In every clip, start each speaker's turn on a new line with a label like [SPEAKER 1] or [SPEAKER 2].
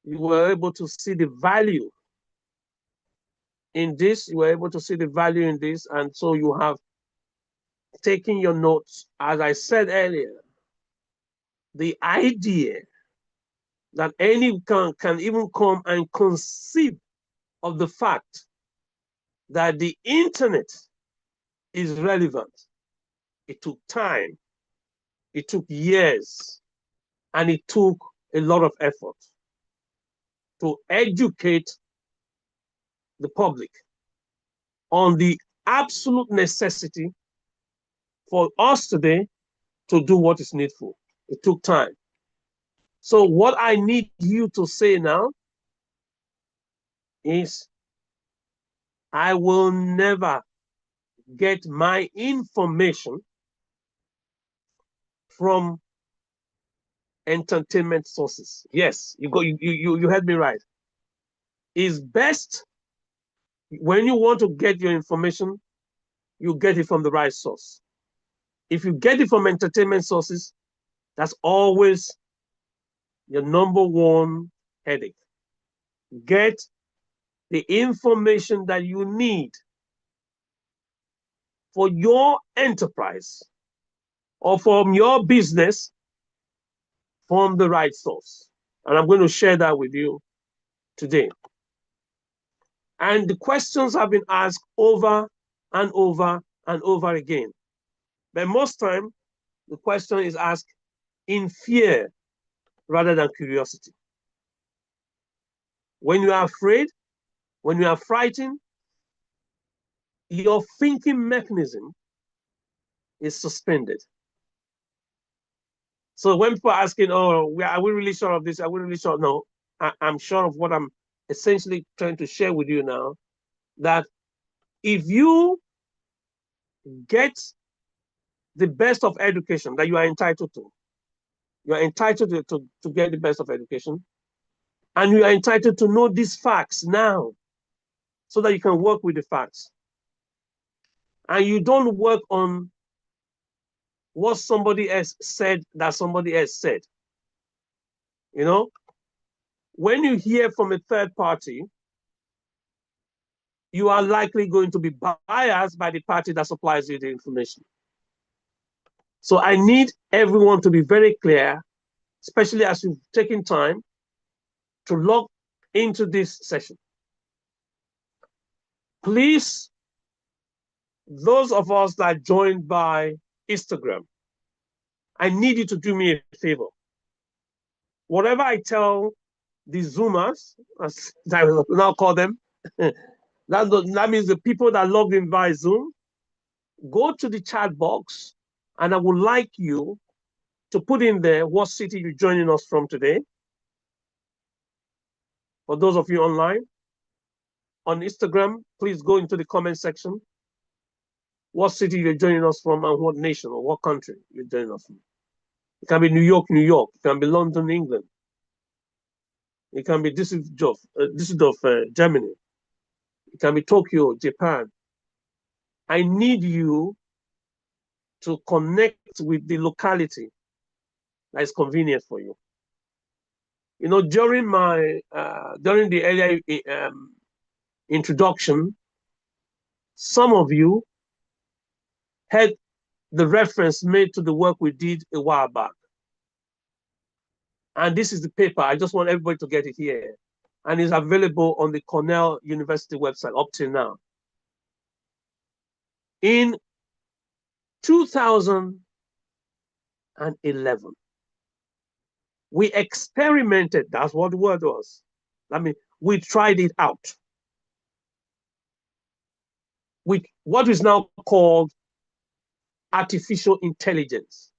[SPEAKER 1] You were able to see the value in this. You were able to see the value in this. And so you have taken your notes. As I said earlier, the idea that anyone can even come and conceive of the fact that the internet is relevant. It took time, it took years, and it took a lot of effort to educate the public on the absolute necessity for us today to do what is needful. It took time. So what I need you to say now is, I will never get my information from entertainment sources. Yes, you heard me right. It's best when you want to get your information, you get it from the right source. If you get it from entertainment sources, that's always your number one headache. Get the information that you need for your enterprise or from your business from the right source. And I'm going to share that with you today. And the questions have been asked over and over and over again. But most time, the question is asked in fear rather than curiosity. When you are afraid, when you are frightened, your thinking mechanism is suspended. So when people are asking, oh, are we really sure of this? Are we really sure? No, I'm sure of what I'm essentially trying to share with you now, that if you get the best of education that you are entitled to, you are entitled to get the best of education, and you are entitled to know these facts now so that you can work with the facts. And you don't work on what somebody else said that somebody else said. You know, when you hear from a third party, you are likely going to be biased by the party that supplies you the information. So I need everyone to be very clear, especially as you've taken time to log into this session. Please, those of us that joined by Instagram, I need you to do me a favor. Whatever I tell the Zoomers, as I will now call them, that means the people that logged in via Zoom, go to the chat box, and I would like you to put in there what city you're joining us from today. For those of you online, on Instagram, please go into the comment section. What city you're joining us from and what nation or what country you're joining us from. It can be New York, New York. It can be London, England. It can be Düsseldorf, Germany. It can be Tokyo, Japan. I need you to connect with the locality that is convenient for you. You know, during the earlier introduction, some of you had the reference made to the work we did a while back. And this is the paper. I just want everybody to get it here. And it's available on the Cornell University website up till now. In 2011, we experimented. That's what the word was. I mean, we tried it out with what is now called artificial intelligence.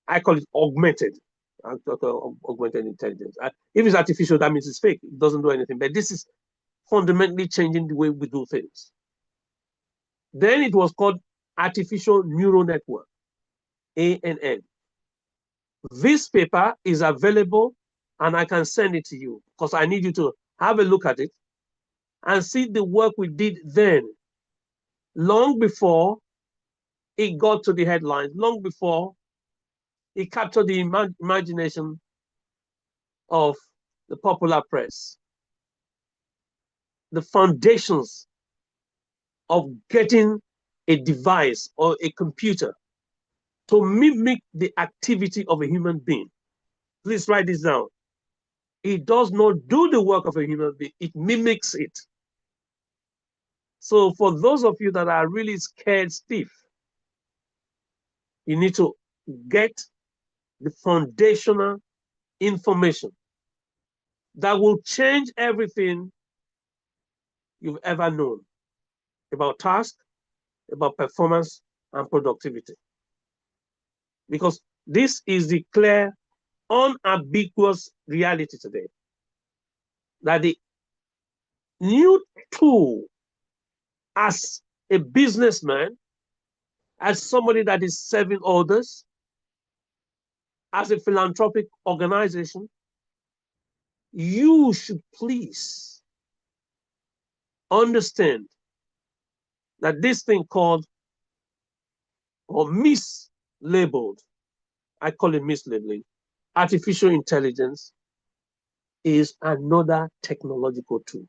[SPEAKER 1] I call it augmented. Augmented intelligence. If it's artificial, that means it's fake. It doesn't do anything. But this is fundamentally changing the way we do things. Then it was called artificial neural network, ANN. This paper is available, and I can send it to you because I need you to have a look at it and see the work we did then, long before it got to the headlines, long before it captured the imagination of the popular press, the foundations of getting a device or a computer to mimic the activity of a human being. Please write this down. It does not do the work of a human being, it mimics it. So for those of you that are really scared stiff, you need to get the foundational information that will change everything you've ever known about task, about performance, and productivity. Because this is the clear, unambiguous reality today. That the new tool as a businessman, as somebody that is serving others, as a philanthropic organization, you should please understand that this thing called or mislabeled, I call it mislabeling, artificial intelligence is another technological tool.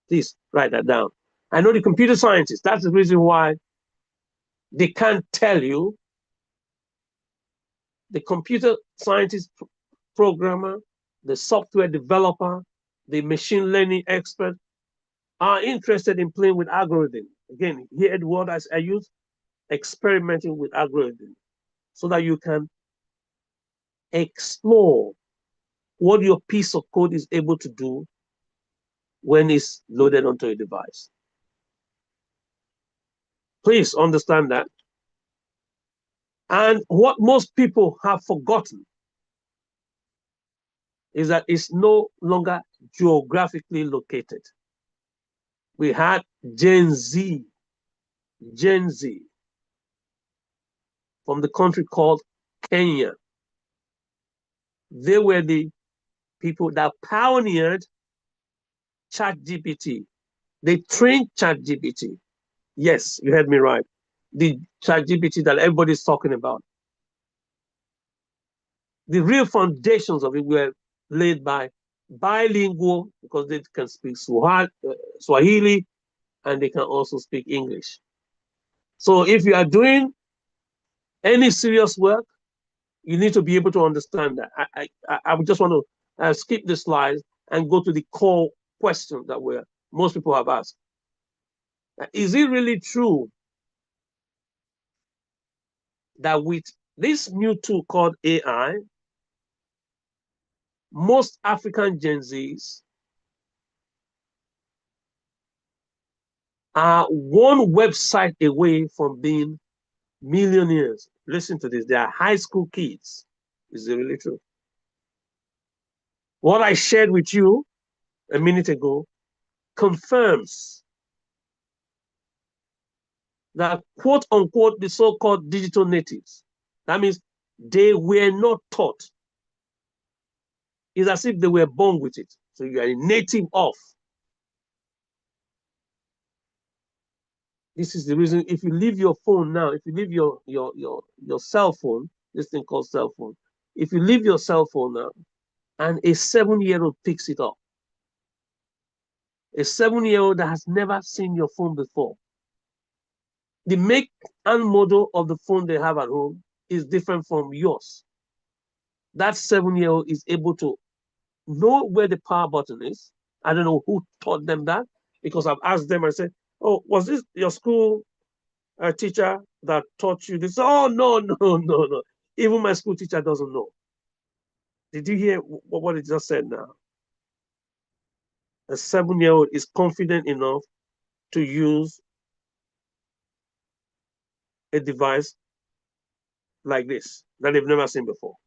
[SPEAKER 1] Please write that down. I know the computer scientists, that's the reason why they can't tell you. The computer scientist, programmer, the software developer, the machine learning expert are interested in playing with algorithm. Again, here the word I use, experimenting with algorithm, so that you can explore what your piece of code is able to do when it's loaded onto a device. Please understand that. And what most people have forgotten is that it's no longer geographically located. We had Gen Z from the country called Kenya. They were the people that pioneered ChatGPT. They trained ChatGPT. Yes, you heard me right. The ChatGPT that everybody's talking about. The real foundations of it were laid by bilingual, because they can speak Swahili and they can also speak English. So if you are doing any serious work, you need to be able to understand that. I would just want to skip the slides and go to the core question that most people have asked. Is it really true that with this new tool called AI, most African Gen Zs are one website away from being millionaires? Listen to this. They are high school kids. Is it really true? What I shared with you a minute ago confirms that, quote unquote, the so-called digital natives, that means they were not taught. It's as if they were born with it. So you are a native of. This is the reason, if you leave your phone now, if you leave your cell phone, this thing called cell phone, if you leave your cell phone now and a 7-year-old picks it up, a 7-year-old that has never seen your phone before, the make and model of the phone they have at home is different from yours. That 7-year-old is able to know where the power button is. I don't know who taught them that, because I've asked them, I said, oh, was this your school teacher that taught you this? Oh, no. Even my school teacher doesn't know. Did you hear what it just said now? A 7-year-old is confident enough to use a device like this that they've never seen before.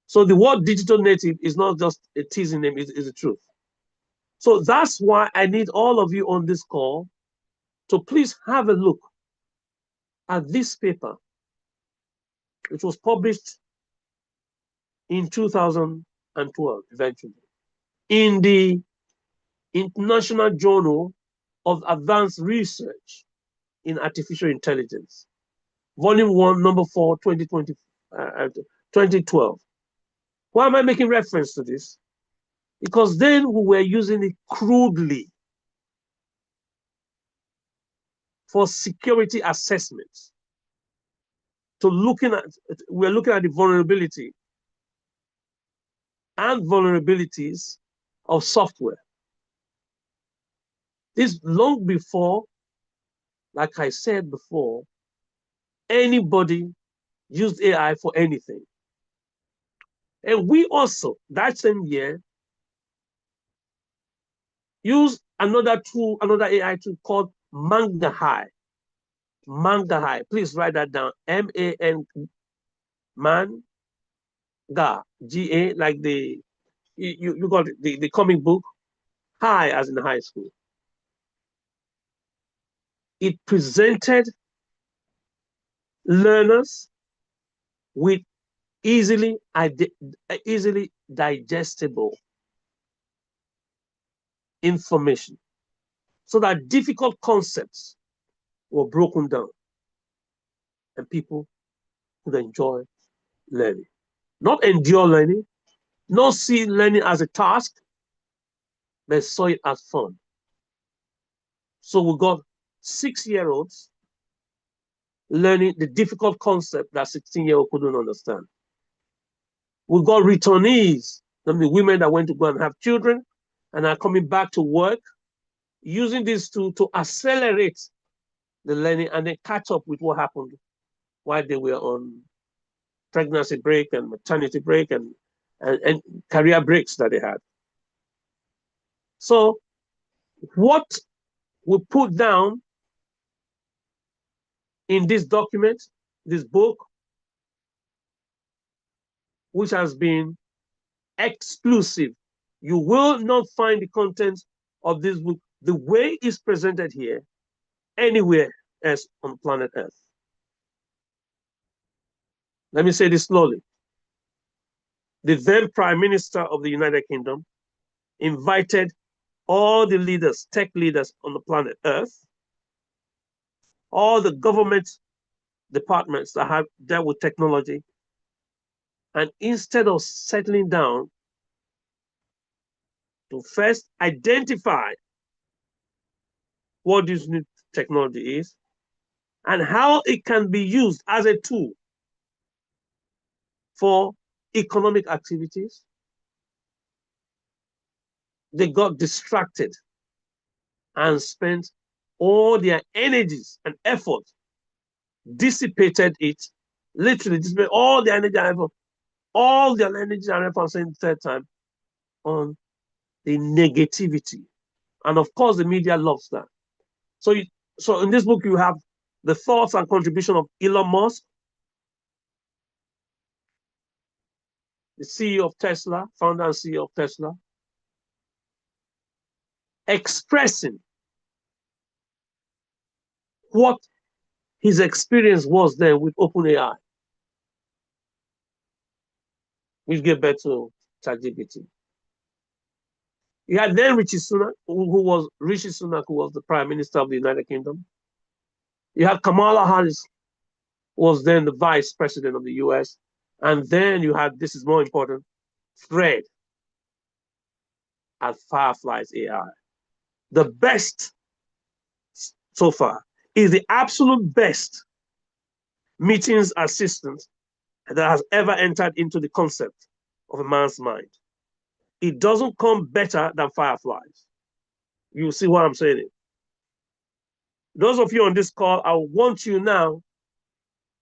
[SPEAKER 1] So the word digital native is not just a teasing name, it's the truth. So that's why I need all of you on this call to please have a look at this paper, which was published in 2012, eventually, in the International Journal of Advanced Research in Artificial Intelligence, Volume 1, Number 4, 2012. Why am I making reference to this? Because then we were using it crudely for security assessments. We're looking at the vulnerability and vulnerabilities of software. This long before, like I said before, anybody used AI for anything. And we also, that same year, used another tool, another AI tool called Mangahai. Mangahai. Please write that down. M-A-N, man, ga, G-A, like you got the comic book, high as in high school. It presented learners with easily digestible information so that difficult concepts were broken down and people could enjoy learning. Not endure learning, not see learning as a task, but saw it as fun. So we got 6-year-olds learning the difficult concept that 16-year-old couldn't understand. We got returnees, the women that went to go and have children and are coming back to work, using this tool to accelerate the learning and then catch up with what happened while they were on pregnancy break and maternity break and career breaks that they had. So what we put down in this document, this book, which has been exclusive, you will not find the content of this book the way it's presented here anywhere else on planet Earth. Let me say this slowly. The then Prime Minister of the United Kingdom invited all the leaders, tech leaders on the planet Earth, all the government departments that have dealt with technology, and instead of settling down to first identify what this new technology is and how it can be used as a tool for economic activities, they got distracted and spent all their energies and effort, dissipated it, literally dissipated all their energy and effort, all their energy and effort, saying the third time, on the negativity. And of course, the media loves that. So in this book, you have the thoughts and contribution of Elon Musk, the CEO of Tesla, founder and CEO of Tesla, expressing what his experience was there with OpenAI, which gave birth to ChatGPT. You had then Rishi Sunak, who was the Prime Minister of the United Kingdom. You had Kamala Harris, who was then the Vice President of the US. And then you had, this is more important, Fred at Fireflies AI. The best so far is the absolute best meetings assistant that has ever entered into the concept of a man's mind. It doesn't come better than Fireflies. You see what I'm saying? Those of you on this call, I want you now.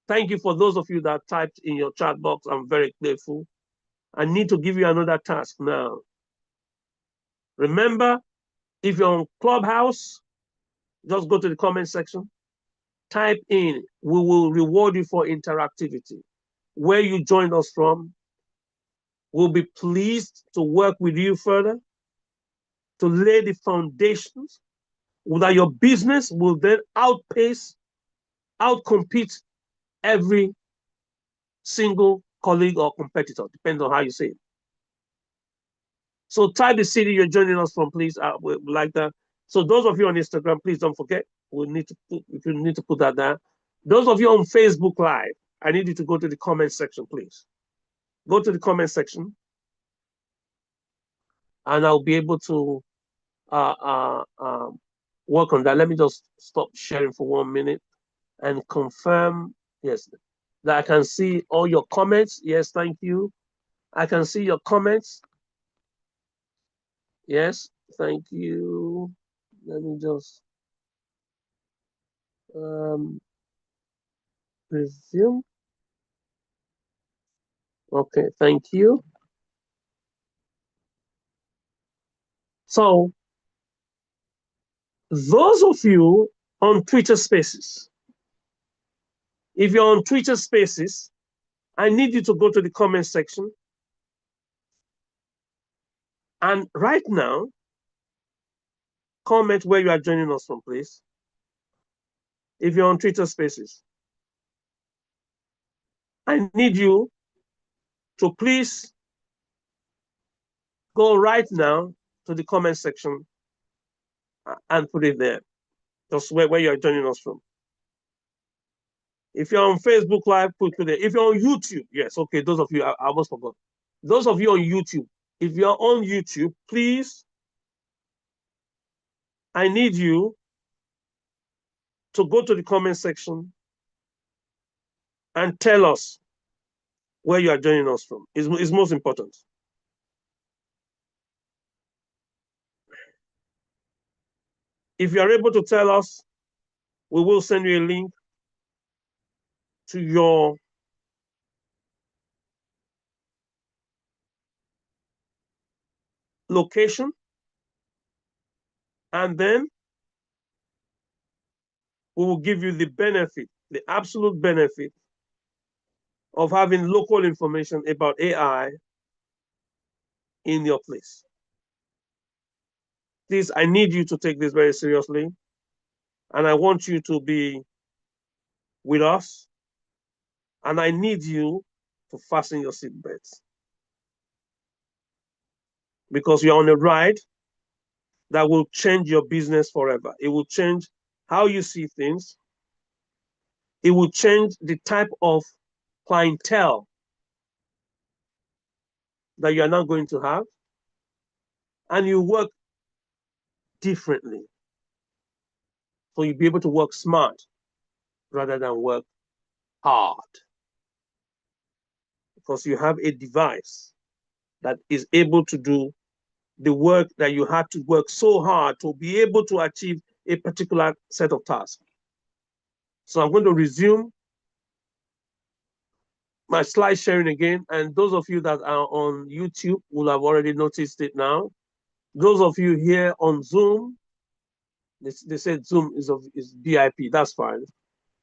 [SPEAKER 1] Thank you for those of you that typed in your chat box. I'm very grateful. I need to give you another task now. Remember, if you're on Clubhouse, just go to the comment section, type in, we will reward you for interactivity. Where you joined us from, we'll be pleased to work with you further, to lay the foundations that your business will then outcompete every single colleague or competitor, depends on how you say it. So type the city you're joining us from, please. We like that. So those of you on Instagram, please don't forget. We need to put that down. Those of you on Facebook Live, I need you to go to the comment section, please. Go to the comment section and I'll be able to work on that. Let me just stop sharing for 1 minute and confirm, yes, that I can see all your comments. Yes, thank you. I can see your comments. Yes, thank you. Let me just resume. Okay, thank you. So, those of you on Twitter Spaces, if you're on Twitter Spaces, I need you to go to the comment section. And right now, comment where you are joining us from, please. If you're on Twitter Spaces, I need you to please go right now to the comment section and put it there, just where you're joining us from. If you're on Facebook Live, put it there. If you're on YouTube, yes, okay, those of you, I almost forgot. Those of you on YouTube, if you're on YouTube, please, I need you to go to the comment section and tell us where you are joining us from. It's most important. If you are able to tell us, we will send you a link to your location, and then we will give you the benefit, the absolute benefit of having local information about AI in your place. Please, I need you to take this very seriously, and I want you to be with us, and I need you to fasten your seatbelts, because you're on a ride that will change your business forever. It will change how you see things. It will change the type of clientele that you are now going to have, and you work differently. So you'll be able to work smart rather than work hard, because you have a device that is able to do the work that you had to work so hard to be able to achieve a particular set of tasks. So I'm going to resume my slide sharing again. And those of you that are on YouTube will have already noticed it now. Those of you here on Zoom, they said Zoom is VIP. That's fine.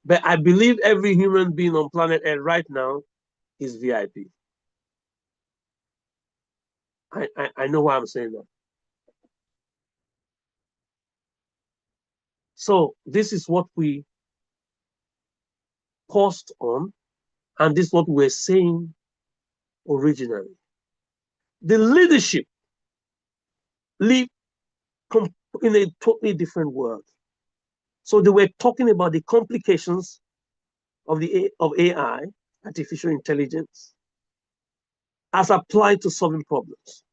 [SPEAKER 1] But I believe every human being on planet Earth right now is VIP. I know why I'm saying that. So this is what we paused on, and this is what we're saying originally. The leadership live in a totally different world. So they were talking about the complications of AI, artificial intelligence, as applied to solving problems.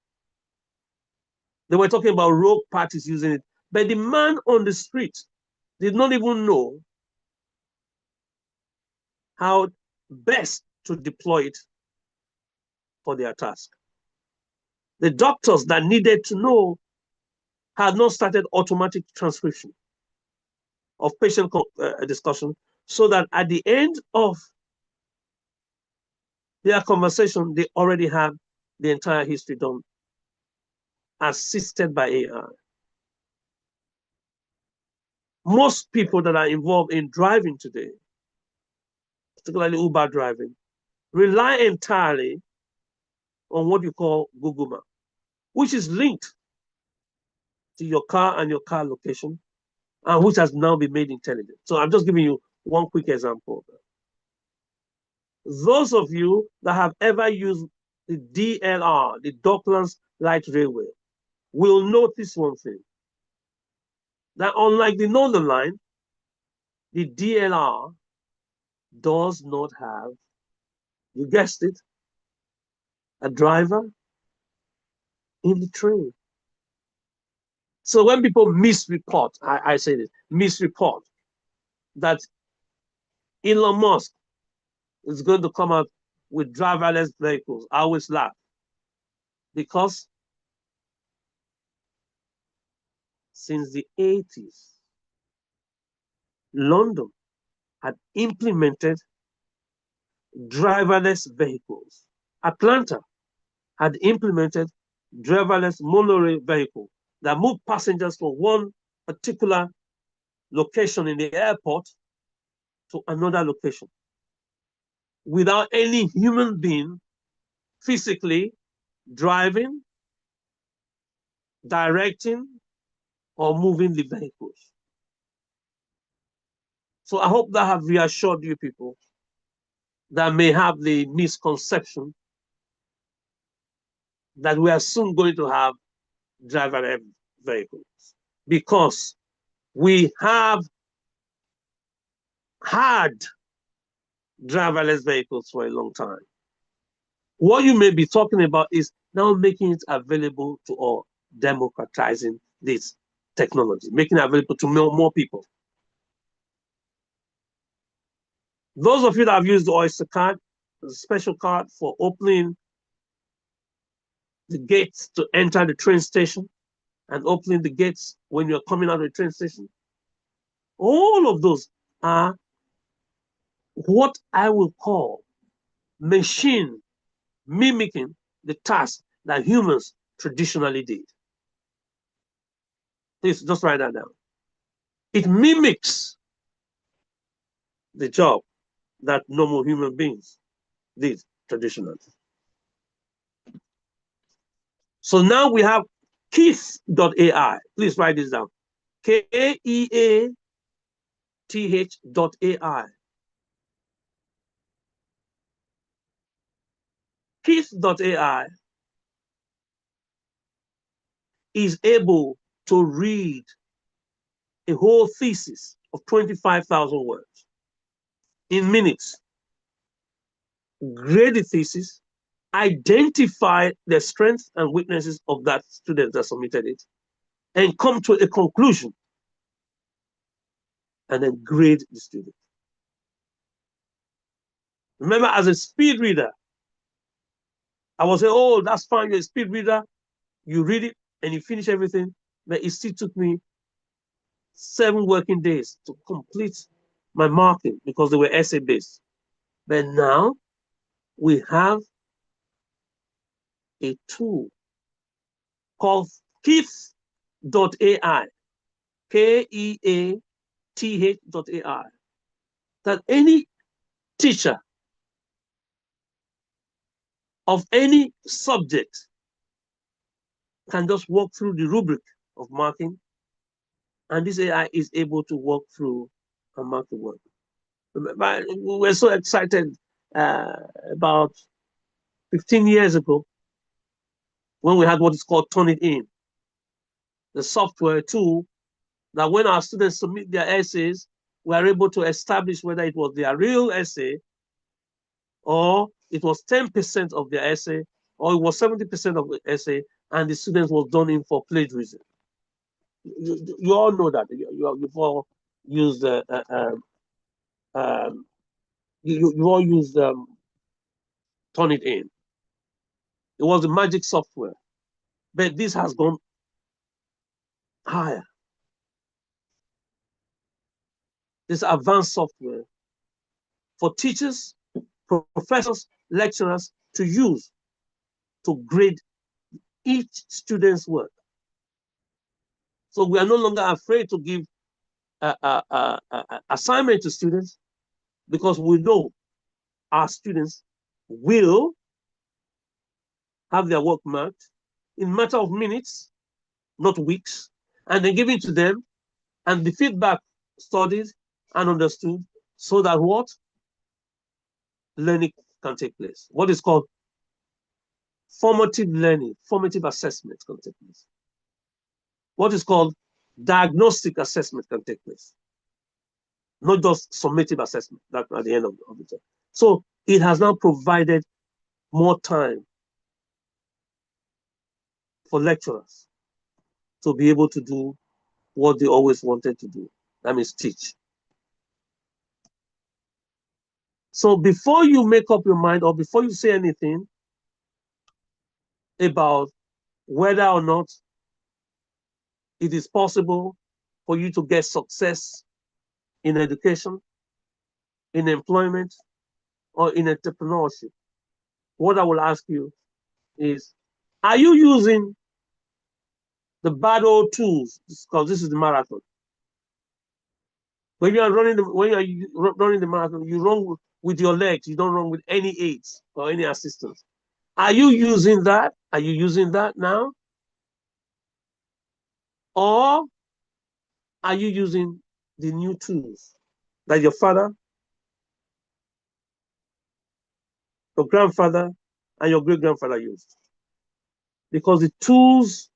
[SPEAKER 1] They were talking about rogue parties using it, but the man on the street did not even know how best to deploy it for their task. The doctors that needed to know had not started automatic transcription of patient discussion, so that at the end of their conversation, they already have the entire history done, assisted by AI. Most people that are involved in driving today, particularly Uber driving, rely entirely on what you call Google Maps, which is linked to your car and your car location, and which has now been made intelligent. So I'm just giving you one quick example. Those of you that have ever used the DLR, the Docklands Light Railway, will notice one thing, that unlike the Northern Line, the DLR does not have, you guessed it, a driver in the train. So when people misreport, I say this, misreport that Elon Musk is going to come out with driverless vehicles, I always laugh, because since the 80s, London had implemented driverless vehicles. Atlanta had implemented driverless monorail vehicle that moved passengers from one particular location in the airport to another location without any human being physically driving, directing, or moving the vehicles. So I hope that have reassured you people that may have the misconception that we are soon going to have driverless vehicles, because we have had driverless vehicles for a long time. What you may be talking about is now making it available to all, democratizing this technology, making it available to more people. Those of you that have used the Oyster card, a special card for opening the gates to enter the train station and opening the gates when you're coming out of the train station, all of those are what I will call machine mimicking the task that humans traditionally did. Please just write that down. It mimics the job that normal human beings did traditionally. So now we have Keath.ai. Please write this down. Keath.ai. Keath.ai is able to read a whole thesis of 25,000 words in minutes, grade the thesis, identify the strengths and weaknesses of that student that submitted it, and come to a conclusion, and then grade the student. Remember, as a speed reader, I was saying, oh, that's fine, you're a speed reader, you read it and you finish everything, but it still took me 7 working days to complete my marking because they were essay based. But now we have a tool called Keath.ai, Keath.ai, that any teacher of any subject can just walk through the rubric of marking, and this AI is able to walk through and mark the work. We're so excited about 15 years ago when we had what is called Turnitin, the software tool that when our students submit their essays, we are able to establish whether it was their real essay or it was 10% of their essay or it was 70% of the essay and the students was done in for plagiarism. You all know that. You've all used you all used Turnitin. It was the magic software, but this has gone higher. This advanced software for teachers, professors, lecturers to use to grade each student's work. So we are no longer afraid to give assignment to students because we know our students will have their work marked in a matter of minutes, not weeks, and then given to them, and the feedback studied and understood so that what? Learning can take place. What is called formative learning, formative assessment can take place. What is called diagnostic assessment can take place. Not just summative assessment that at the end of the term. So it has now provided more time for lecturers to be able to do what they always wanted to do. That means teach. So before you make up your mind or before you say anything about whether or not it is possible for you to get success in education, in employment, or in entrepreneurship, what I will ask you is, are you using the bad old tools? Because this is the marathon. When you are running the marathon, you run with your legs. You don't run with any aids or any assistance. Are you using that? Are you using that now? Or are you using the new tools that your father, your grandfather, and your great-grandfather used? Because the tools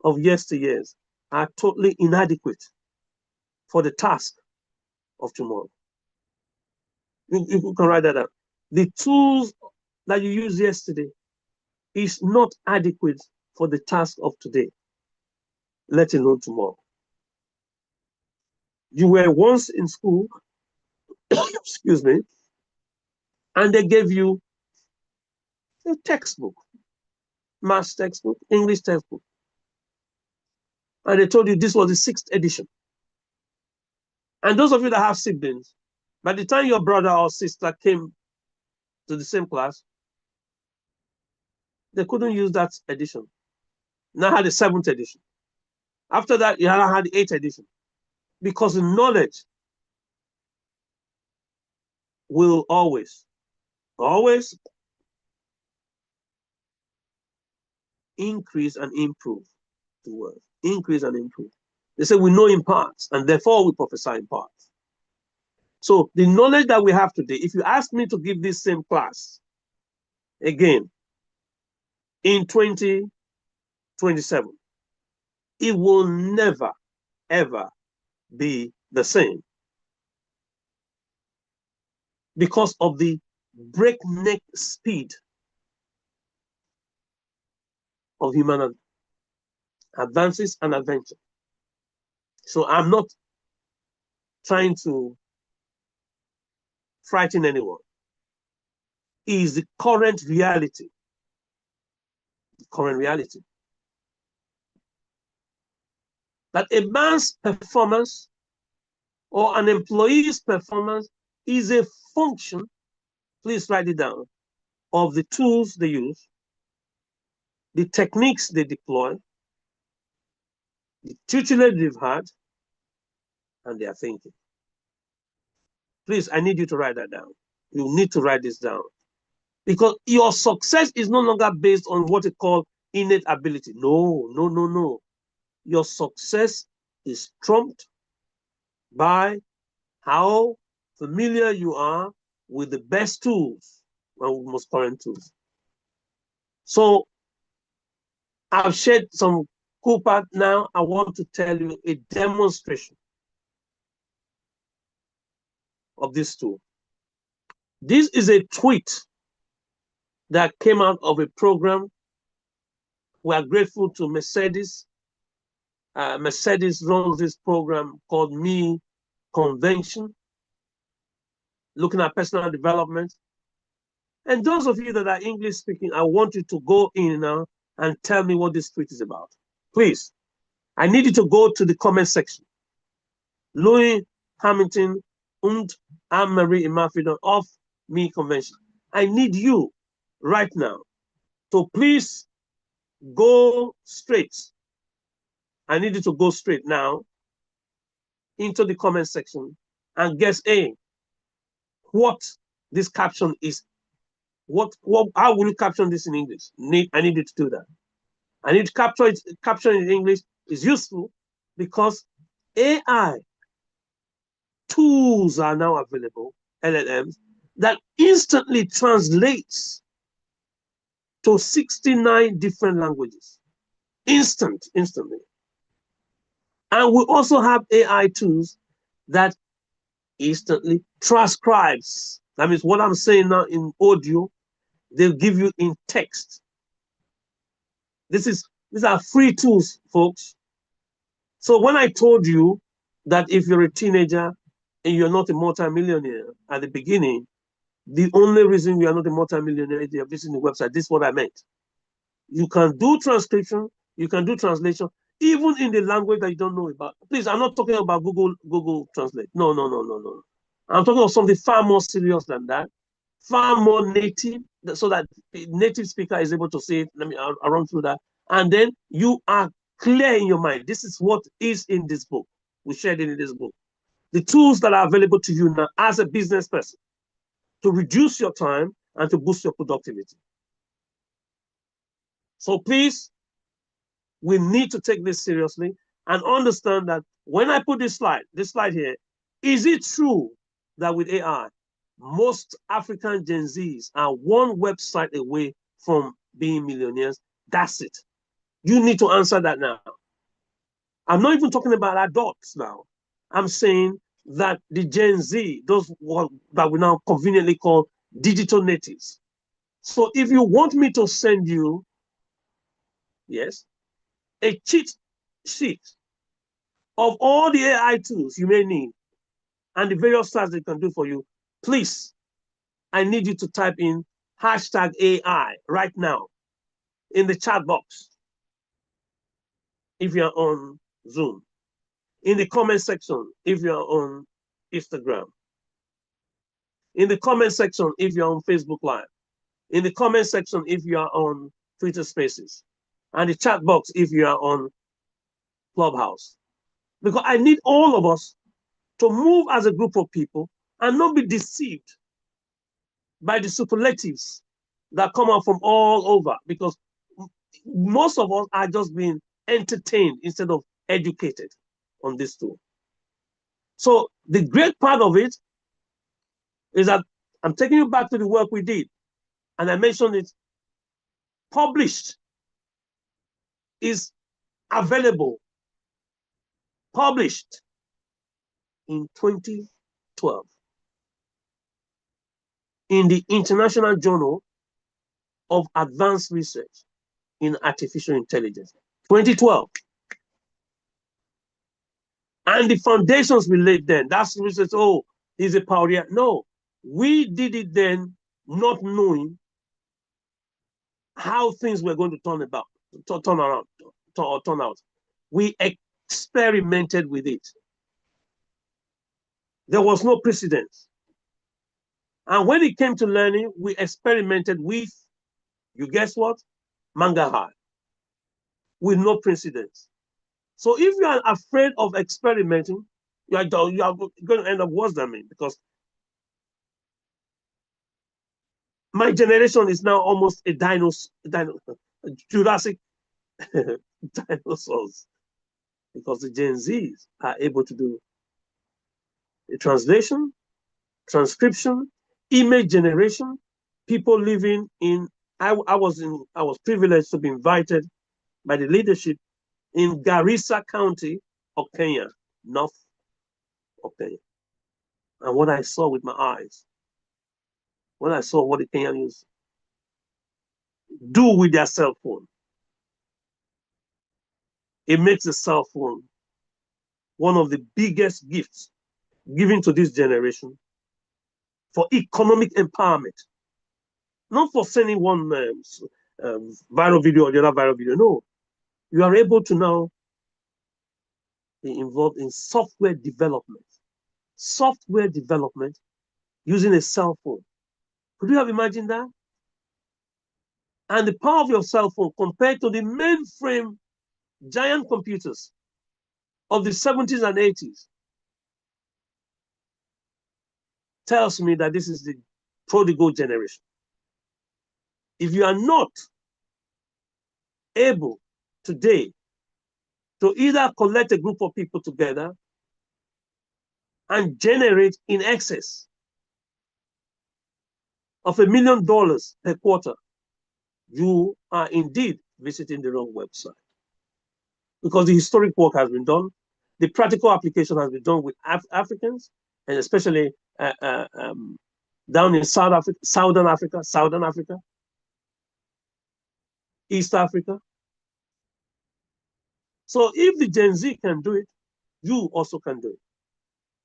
[SPEAKER 1] of yesteryears are totally inadequate for the task of tomorrow. You can write that down. The tools that you used yesterday is not adequate for the task of today, let alone tomorrow. You were once in school, excuse me, and they gave you a textbook, math textbook, English textbook. And they told you this was the 6th edition. And those of you that have siblings, by the time your brother or sister came to the same class, they couldn't use that edition. Now had the 7th edition. After that, you had the 8th edition. Because the knowledge will always increase and improve. The word increase and improve. They say we know in parts, and therefore we prophesy in parts. So the knowledge that we have today, if you ask me to give this same class again in 2027, it will never, ever be the same because of the breakneck speed of human advances and adventure. So I'm not trying to frighten anyone. It is the current reality. The current reality. That a man's performance or an employee's performance is a function, please write it down, of the tools they use, the techniques they deploy, the tutelage they've had, and their thinking. Please, I need you to write that down. You need to write this down. Because your success is no longer based on what you call innate ability. No, no, no, no. Your success is trumped by how familiar you are with the best tools and most current tools. So I've shared some cool part. Now I want to tell you a demonstration of this tool. This is a tweet that came out of a program. We are grateful to Mercedes. Mercedes runs this program called Me Convention, looking at personal development. And those of you that are English speaking, I want you to go in now and tell me what this tweet is about. Please, I need you to go to the comment section. Louis Hamilton und Anne-Marie Imafidon of Me Convention. I need you right now to please go straight. I need you to go straight now into the comment section and guess what this caption is. How will you caption this in English? I need you to do that. I need to capture it. Caption in English is useful because AI tools are now available, LLMs, that instantly translates to 69 different languages. Instantly. And we also have AI tools that instantly transcribes. That means what I'm saying now in audio, they'll give you in text. These are free tools, folks. So when I told you that if you're a teenager and you're not a multimillionaire at the beginning, the only reason you are not a multimillionaire is you're visiting the website. This is what I meant. You can do transcription, you can do translation, even in the language that you don't know about. Please, I'm not talking about Google Translate. No, no, no, no, no. I'm talking about something far more serious than that, far more native, so that the native speaker is able to say it. I'll run through that. And then you are clear in your mind. This is what is in this book. We shared it in this book. The tools that are available to you now as a business person to reduce your time and to boost your productivity. So please, we need to take this seriously and understand that when I put this slide here, is it true that with AI, most African Gen Zs are one website away from being millionaires? That's it. You need to answer that now. I'm not even talking about adults now. I'm saying that the Gen Z, those that we now conveniently call digital natives. So if you want me to send you, yes, a cheat sheet of all the AI tools you may need and the various tasks they can do for you, please, I need you to type in hashtag AI right now in the chat box if you're on Zoom, in the comment section if you're on Instagram, in the comment section if you're on Facebook Live, in the comment section if you are on Twitter Spaces, and the chat box if you are on Clubhouse. Because I need all of us to move as a group of people and not be deceived by the superlatives that come out from all over, because most of us are just being entertained instead of educated on this tool. So the great part of it is that I'm taking you back to the work we did, and I mentioned it. Published is available, published in 2012 in the International Journal of Advanced Research in Artificial Intelligence, 2012. And the foundations we laid then, that's research, oh, he's a pioneer. No, we did it then not knowing how things were going to turn out. We experimented with it. There was no precedence. And when it came to learning, we experimented with, you guess what? Manga high, with no precedence. So if you are afraid of experimenting, you are going to end up worse than me, because my generation is now almost a Jurassic dinosaurs, because the Gen Zs are able to do a translation, transcription, image generation. People living in, I was privileged to be invited by the leadership in Garissa County of Kenya, north of Kenya. And what I saw with my eyes, when I saw what the Kenyans do with their cell phone, it makes the cell phone one of the biggest gifts given to this generation for economic empowerment. Not for sending one viral video or the other viral video. No, you are able to now be involved in software development. Software development using a cell phone. Could you have imagined that? And the power of your cell phone compared to the mainframe giant computers of the 70s and 80s tells me that this is the prodigal generation. If you are not able today to either collect a group of people together and generate in excess of $1 million per quarter, you are indeed visiting the wrong website. Because the historic work has been done, the practical application has been done with Africans, and especially down in Southern Africa, East Africa. So if the Gen Z can do it, you also can do it.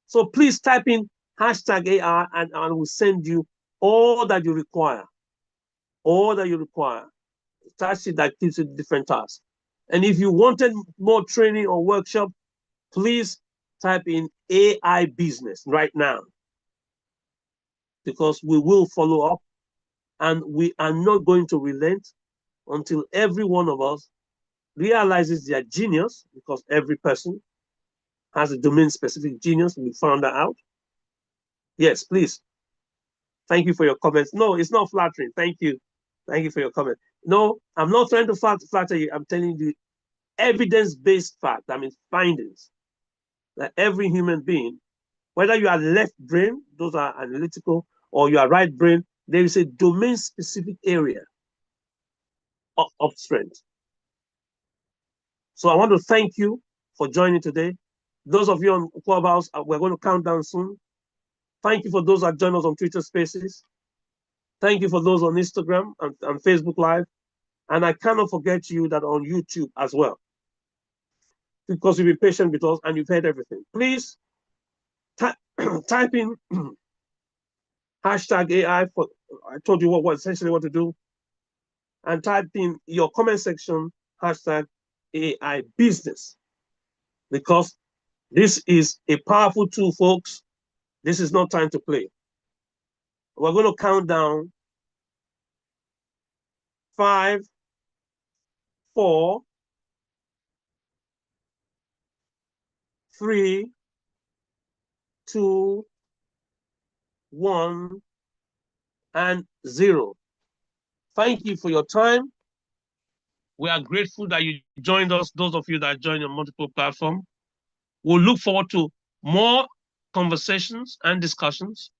[SPEAKER 1] So please type in hashtag AI and we'll send you all that you require. All that you require. Task that gives you different tasks. And if you wanted more training or workshop, please type in AI business right now, because we will follow up and we are not going to relent until every one of us realizes their genius, because every person has a domain-specific genius. We found that out. Yes, please. Thank you for your comments. No, it's not flattering. Thank you. Thank you for your comment. No, I'm not trying to flatter you. I'm telling you evidence-based fact. I mean, findings that every human being, whether you are left brain, those are analytical, or you are right brain, there is a domain-specific area of strength. So I want to thank you for joining today. Those of you on Clubhouse, we're going to count down soon. Thank you for those that join us on Twitter Spaces. Thank you for those on Instagram and Facebook Live. And I cannot forget you that on YouTube as well, because you've been patient with us and you've heard everything. Please type in hashtag AI for, I told you what essentially what to do, and type in your comment section hashtag AI business, because this is a powerful tool, folks. This is not time to play. We're going to count down 5, 4, 3, 2, 1, and 0. Thank you for your time. We are grateful that you joined us, those of you that joined on multiple platforms. We'll look forward to more conversations and discussions.